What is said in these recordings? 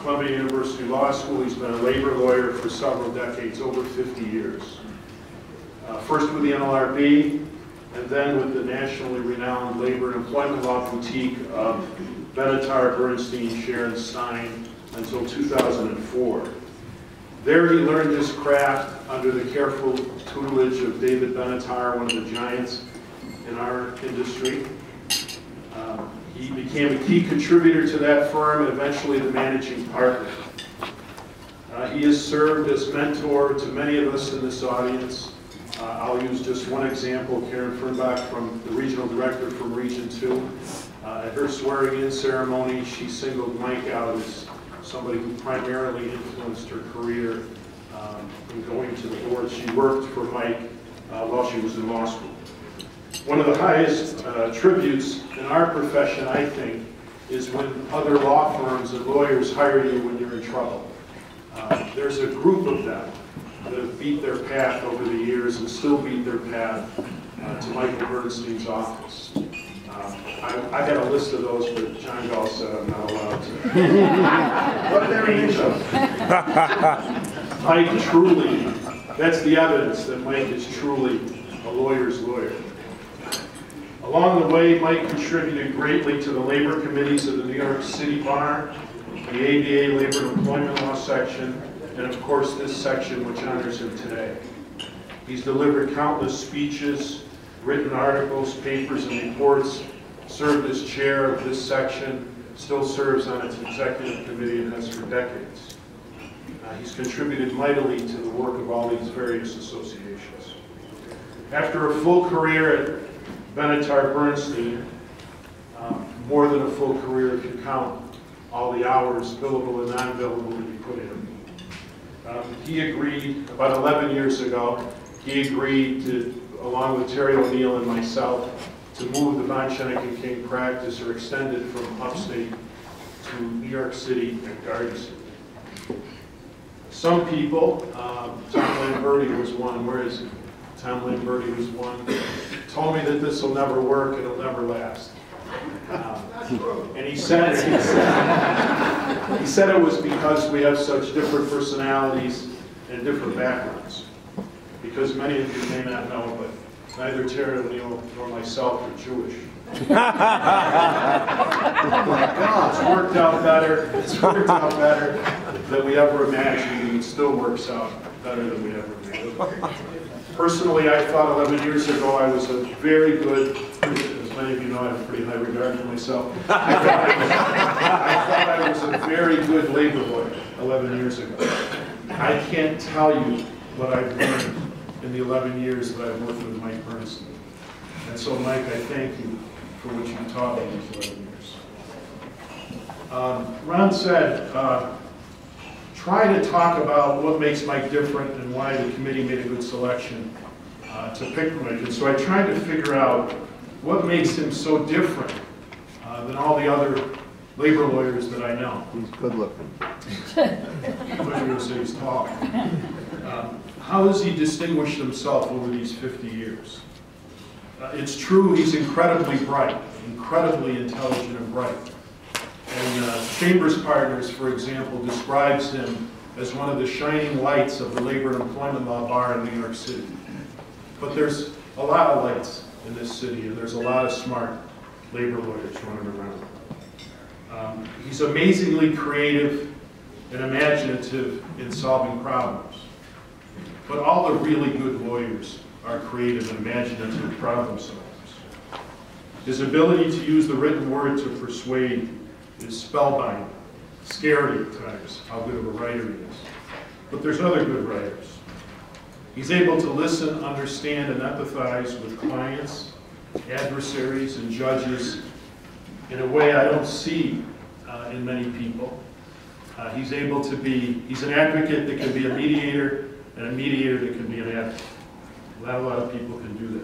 Columbia University Law School. He's been a labor lawyer for several decades, over 50 years. First with the NLRB, and then with the nationally renowned labor and employment law boutique of Bernstein, Sharon Stein, until 2004. There he learned his craft under the careful tutelage of David Benatar, one of the giants in our industry. He became a key contributor to that firm and eventually the managing partner. He has served as mentor to many of us in this audience. I'll use just one example, Karen Fernbach, from the regional director from Region 2. At her swearing-in ceremony, she singled Mike out as somebody who primarily influenced her career in going to the board. She worked for Mike while she was in law school. One of the highest tributes in our profession, I think, is when other law firms and lawyers hire you when you're in trouble. There's a group of them that have beat their path over the years and still beat their path to Michael Bernstein's office. I had a list of those, but John Gall said I'm not allowed to. What did they each of? Mike truly, that's the evidence that Mike is truly a lawyer's lawyer. Along the way, Mike contributed greatly to the labor committees of the New York City Bar, the ABA Labor and Employment Law section, and of course this section which honors him today. He's delivered countless speeches, written articles, papers, and reports, served as chair of this section, still serves on its executive committee and has for decades. He's contributed mightily to the work of all these various associations. After a full career at Benatar Bernstein, more than a full career if you count all the hours, billable and non-billable, that he put in. He agreed, about 11 years ago, he agreed to, along with Terry O'Neill and myself, to move the Von Schoeneck and King practice, or extend it from upstate to New York City and Garden City. Some people, Tom Lamberti was one, where is he? Tom Lamberti was one, told me that this will never work, it'll never last. And he said it was because we have such different personalities and different backgrounds. Because many of you may not know, but neither Terry O'Neill nor myself are Jewish. Oh my God, it's worked out better than we ever imagined, and it still works out better than we ever imagined. Personally, I thought 11 years ago I was a very good, as many of you know, I have a pretty high regard for myself. I thought I was a very good labor lawyer 11 years ago. I can't tell you what I've learned in the 11 years that I've worked with Mike Bernstein. And so, Mike, I thank you for what you taught me these 11 years. Ron said, try to talk about what makes Mike different and why the committee made a good selection to pick Mike. And so I tried to figure out what makes him so different than all the other labor lawyers that I know. He's good looking. I thought you were going to say he's tall. How has he distinguished himself over these 50 years? It's true he's incredibly bright, incredibly intelligent and bright. And Chambers Partners, for example, describes him as one of the shining lights of the labor and employment law bar in New York City. But there's a lot of lights in this city, and there's a lot of smart labor lawyers running around. He's amazingly creative and imaginative in solving problems. But all the really good lawyers are creative and imaginative problem solvers. His ability to use the written word to persuade is spellbinding, scary at times, how good of a writer he is. But there's other good writers. He's able to listen, understand, and empathize with clients, adversaries, and judges in a way I don't see in many people. He's able to be, he's an advocate that can be a mediator, and a mediator that can be an advocate. Not a lot of people can do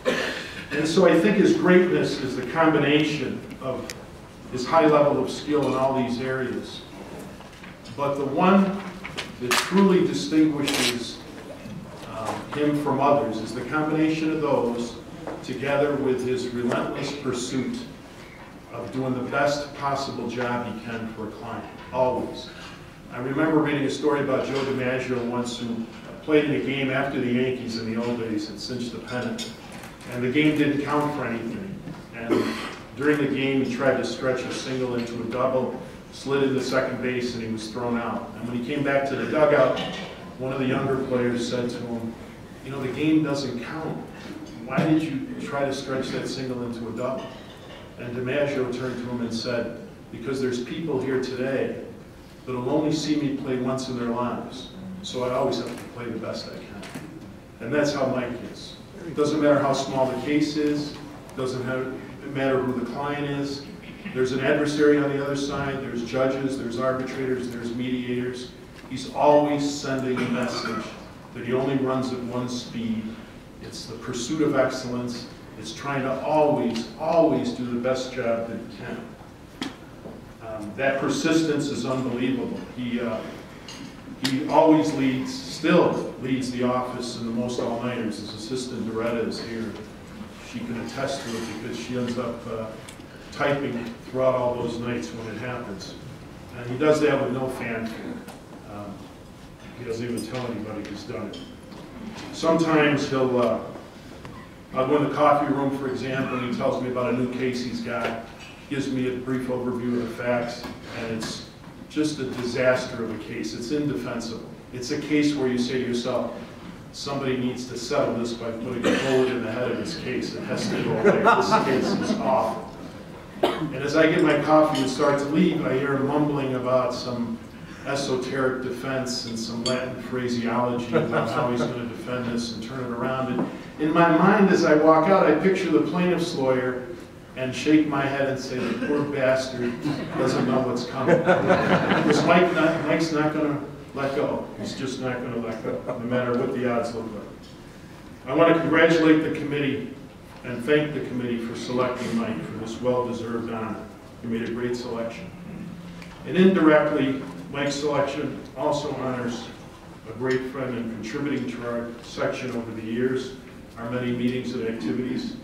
that. And so I think his greatness is the combination of his high level of skill in all these areas. But the one that truly distinguishes him from others is the combination of those together with his relentless pursuit of doing the best possible job he can for a client, always. I remember reading a story about Joe DiMaggio once, who played in a game after the Yankees in the old days and cinched the pennant. And the game didn't count for anything. And during the game, he tried to stretch a single into a double, slid into second base, and he was thrown out. And when he came back to the dugout, one of the younger players said to him, "You know, the game doesn't count. Why did you try to stretch that single into a double?" And DiMaggio turned to him and said, "Because there's people here today that'll only see me play once in their lives, so I always have to play the best I can." And that's how Mike is. It doesn't matter how small the case is, doesn't matter who the client is. There's an adversary on the other side, there's judges, there's arbitrators, there's mediators. He's always sending a message that he only runs at one speed. It's the pursuit of excellence. It's trying to always, always do the best job that he can. That persistence is unbelievable. He always leads, still leads the office in the most all-nighters. His assistant, Doretta, is here. She can attest to it because she ends up typing throughout all those nights when it happens. And he does that with no fanfare. He doesn't even tell anybody he's done it. Sometimes I'll go in the coffee room, for example, and he tells me about a new case he's got, gives me a brief overview of the facts, and it's just a disaster of a case. It's indefensible. It's a case where you say to yourself, somebody needs to settle this by putting a bullet in the head of this case. It has to go away. This case is awful. And as I get my coffee and start to leave, I hear him mumbling about some esoteric defense and some Latin phraseology about how he's going to defend this and turn it around. And in my mind, as I walk out, I picture the plaintiff's lawyer and shake my head and say, the poor bastard doesn't know what's coming. Because Mike's not going to let go. He's just not going to let go, no matter what the odds look like. I want to congratulate the committee and thank the committee for selecting Mike for this well-deserved honor. He made a great selection. And indirectly, Mike's selection also honors a great friend and contributing to our section over the years, our many meetings and activities,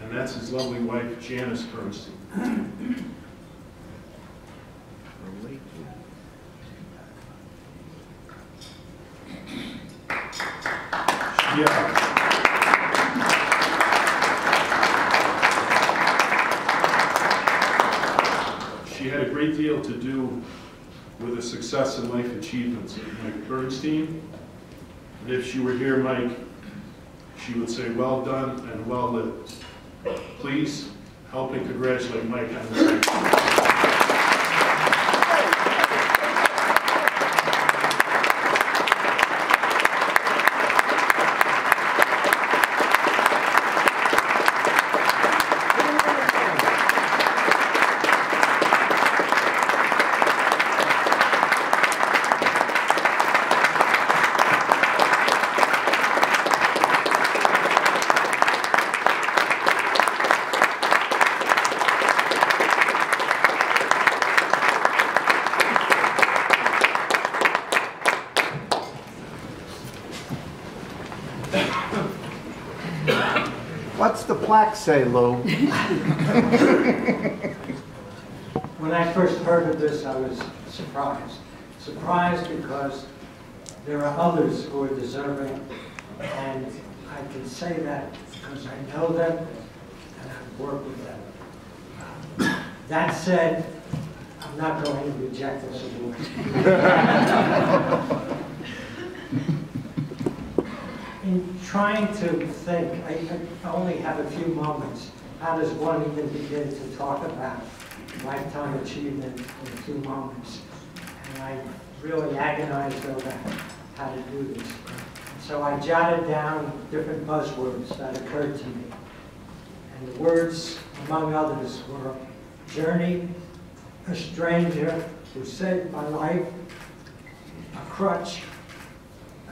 and that's his lovely wife, Janice Bernstein. She had a great deal to do with the success and life achievements of Mike Bernstein. And if she were here, Mike, she would say, well done and well lived. Please help me congratulate Mike on this. What's the plaque say, Lou? When I first heard of this, I was surprised. Surprised because there are others who are deserving, and I can say that because I know them and I've worked with them. That said, I'm not going to reject this award. In trying to think, I only have a few moments. How does one even begin to talk about lifetime achievement in a few moments? And I really agonized over how to do this. So I jotted down different buzzwords that occurred to me. And the words, among others, were journey, a stranger who saved my life, a crutch,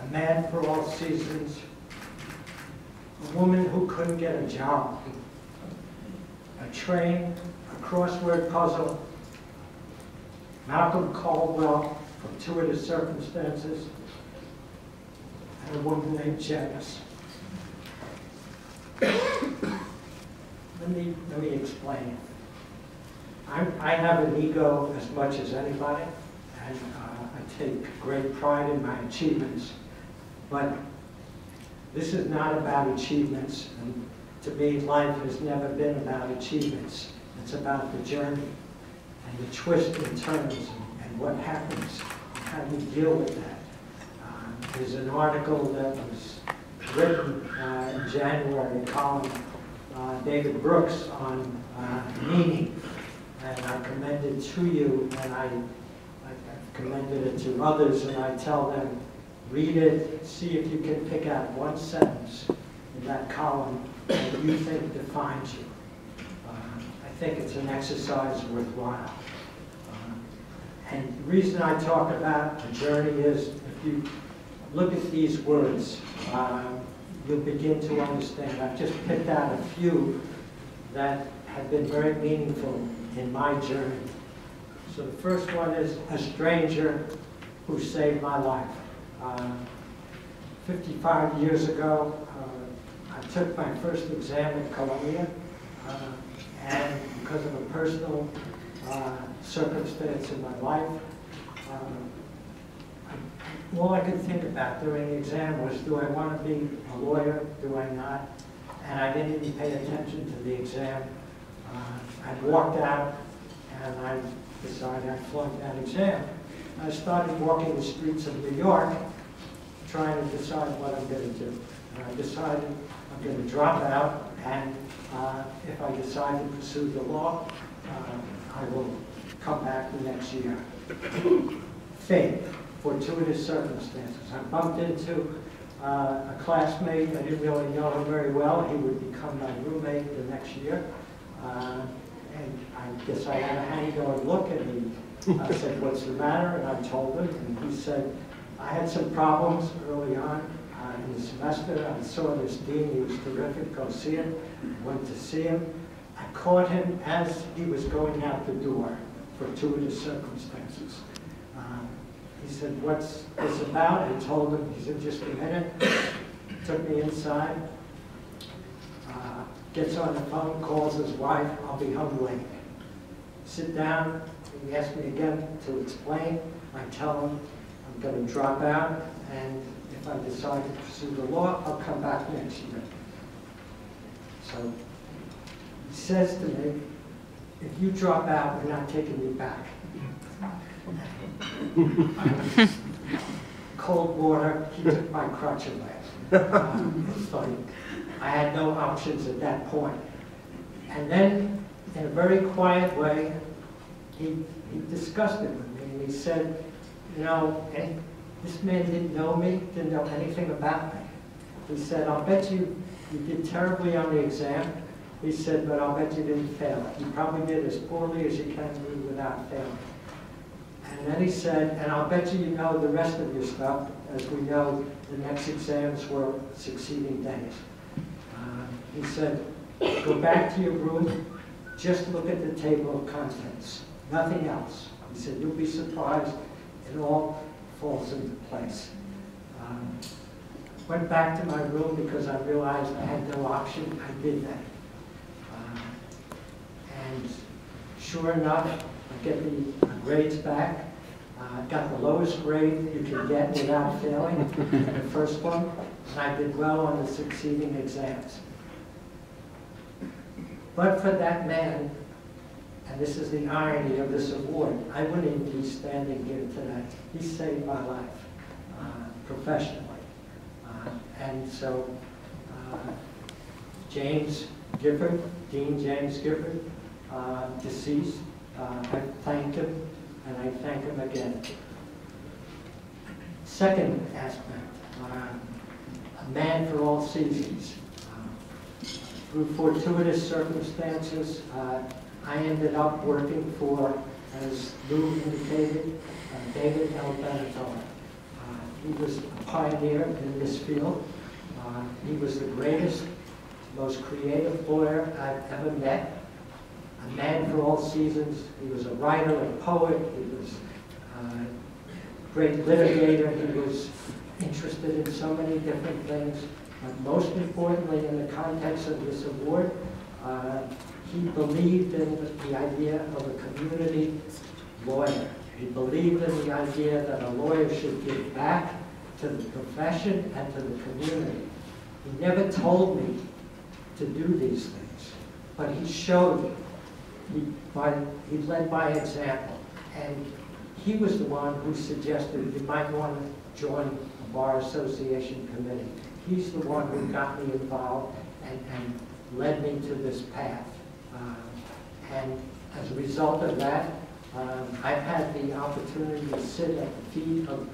a man for all seasons, a woman who couldn't get a job, a train, a crossword puzzle, Malcolm Caldwell, fortuitous circumstances, and a woman named Janice. Let me explain. I have an ego as much as anybody, and I take great pride in my achievements. But this is not about achievements, and to me, life has never been about achievements. It's about the journey and the twists and turns and what happens and how you deal with that. There's an article that was written in January, a column, David Brooks, on meaning. And I commend it to you, and I commended it to others, and I tell them, read it, see if you can pick out one sentence in that column that you think defines you. I think it's an exercise worthwhile. And the reason I talk about the journey is, if you look at these words, you'll begin to understand. I've just picked out a few that have been very meaningful in my journey. So the first one is a stranger who saved my life. 55 years ago, I took my first exam at Columbia, and because of a personal circumstance in my life, all I could think about during the exam was, do I want to be a lawyer, do I not? And I didn't even pay attention to the exam. I walked out, and I decided I'd flunk that exam. I started walking the streets of New York, trying to decide what I'm going to do. And I decided I'm going to drop out, and if I decide to pursue the law, I will come back the next year. Fate, fortuitous circumstances. I bumped into a classmate. I didn't really know him very well. He would become my roommate the next year. And I guess I had a hang-dog look at him. I said, what's the matter? And I told him, and he said, I had some problems early on in the semester. I saw this dean, he was terrific, go see him. Went to see him. I caught him as he was going out the door, fortuitous circumstances. He said, what's this about? I told him. He said, just a minute. Took me inside. Gets on the phone, calls his wife, I'll be home late. Sit down, he asked me again to explain. I tell him I'm going to drop out, and if I decide to pursue the law, I'll come back next year. So he says to me, if you drop out, we're not taking you back. Cold water, he took my crutch away. It's like, I had no options at that point. And then, in a very quiet way, he discussed it with me, and he said, you know, this man didn't know me, didn't know anything about me. He said, I'll bet you did terribly on the exam. He said, but I'll bet you didn't fail it. You probably did as poorly as you can do without failing. And then he said, and I'll bet you know the rest of your stuff, as we know the next exams were succeeding days. He said, go back to your room, just look at the table of contents, nothing else. He said, you'll be surprised, it all falls into place. Went back to my room because I realized I had no option. I did that. And sure enough, I get the grades back. I got the lowest grade you can get without failing in the first one, and I did well on the succeeding exams. But for that man, and this is the irony of this award, I wouldn't even be standing here today. He saved my life professionally. And so James Gifford, Dean James Gifford, deceased, I thanked him, and I thank him again. Second aspect, a man for all seasons. Through fortuitous circumstances, I ended up working for, as Lou indicated, David L. Benetton. He was a pioneer in this field. He was the greatest, most creative lawyer I've ever met. A man for all seasons. He was a writer, a poet. He was a great litigator. He was interested in so many different things. But most importantly, in the context of this award, He believed in the idea of a community lawyer. He believed in the idea that a lawyer should give back to the profession and to the community. He never told me to do these things, but he showed me. He led by example. And he was the one who suggested you might want to join a Bar Association committee. He's the one who got me involved and led me to this path. And as a result of that, I've had the opportunity to sit at the feet of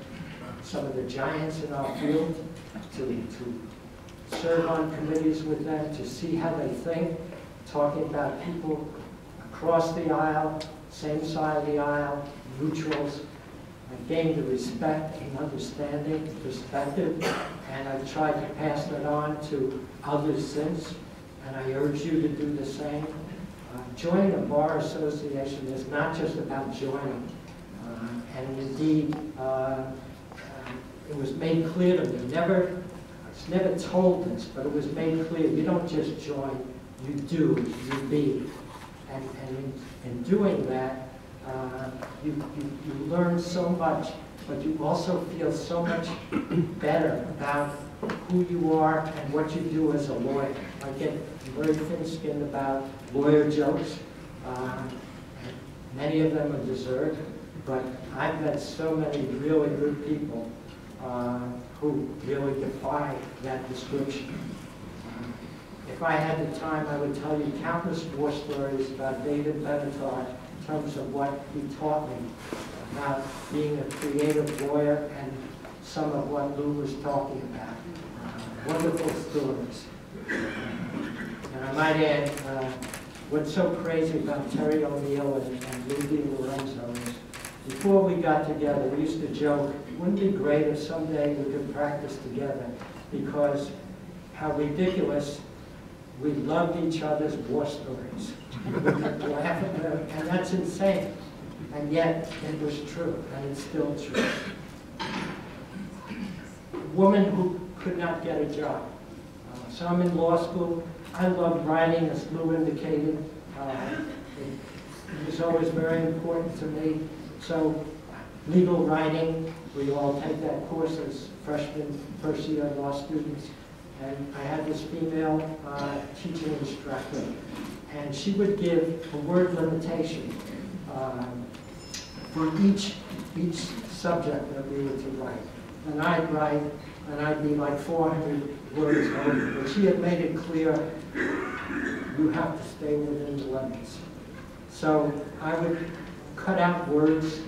some of the giants in our field, to serve on committees with them, to see how they think, talking about people across the aisle, same side of the aisle, neutrals. I gained the respect and understanding and perspective, and I've tried to pass that on to others since, and I urge you to do the same. Joining a bar association is not just about joining, and indeed, it was made clear to me, it's never told this, but it was made clear, you don't just join, you do, you be. And in doing that, you learn so much, but you also feel so much better about who you are and what you do as a lawyer. I get very thin-skinned about lawyer jokes. Many of them are deserved, but I've met so many really good people who really defy that description. If I had the time, I would tell you countless war stories about David Benatar in terms of what he taught me about being a creative lawyer and some of what Lou was talking about. Wonderful stories. And I might add, what's so crazy about Terry O'Neill and Lou DiLorenzo is, before we got together, we used to joke, wouldn't it be great if someday we could practice together, because how ridiculous, we loved each other's war stories. We could laugh at them, and that's insane. And yet, it was true, and it's still true. A woman who could not get a job. So I'm in law school. I loved writing, as Lou indicated. It was always very important to me. So legal writing, we all take that course as freshmen, first year law students. And I had this female teaching instructor, and she would give a word limitation for each subject that we were to write. And I'd write, and I'd be like 400 words over. But she had made it clear, you have to stay within the limits. So I would cut out words,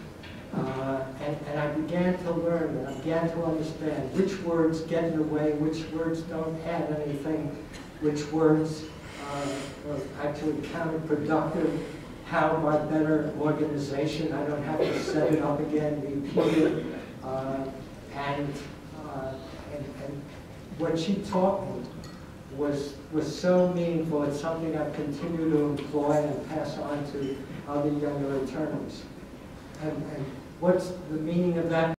and I began to learn, and I began to understand which words get in the way, which words don't add anything, which words are actually counterproductive, how by better organization I don't have to set it up again, repeat it, and what she taught me was so meaningful. It's something I continue to employ and pass on to other younger attorneys. And what's the meaning of that?